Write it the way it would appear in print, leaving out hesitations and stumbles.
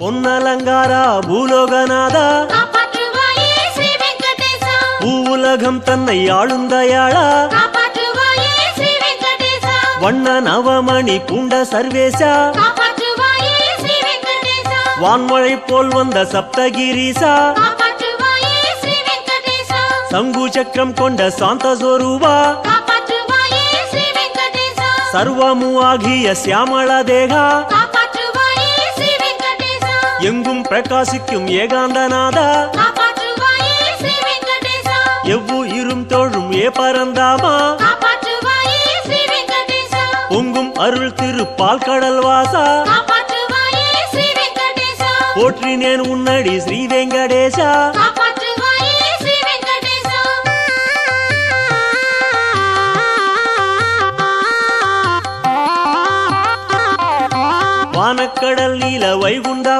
பொன்னலங்கார பூலோகநாத காப்பாற்றுவாயே ஸ்ரீ வெங்கடேசா பூவுலகம் தன்னை ஆளுந்தயாளா காப்பாற்றுவாயே ஸ்ரீ வெங்கடேசா வண்ண நவமணி பூண்ட சர்வேசா காப்பாற்றுவாயே ஸ்ரீ வெங்கடேசா வான்மழை போல் வந்த சப்தகிரீசா காப்பாற்றுவாயே ஸ்ரீ வெங்கடேசா சங்கு சக்கரம் கொண்ட சாந்த சொரூபா காப்பாற்றுவாயே ஸ்ரீ வெங்கடேசா சர்வமு ஆகிய சியாமள தேகா காப்பாற்றுவாயே ஸ்ரீ வெங்கடேசா எங்கும் பிரகாசிக்கும் ஏகாந்தநாதா காப்பாற்றுவாயே ஸ்ரீ வெங்கடேசா எவ்வுயிரும் தோழும் ஏ பரந்தாமா காப்பாற்றுவாயே ஸ்ரீ வெங்கடேசா பொங்கும் அருள் திருப்பால் கடல் வாசா காப்பாற்றுவாயே ஸ்ரீ வெங்கடேசா போற்றினேன் உன்னடி ஸ்ரீ வெங்கடேசா காப்பாற்றுவாயே ஸ்ரீ வெங்கடேசா வானக்கடல் நீல வைகுண்டா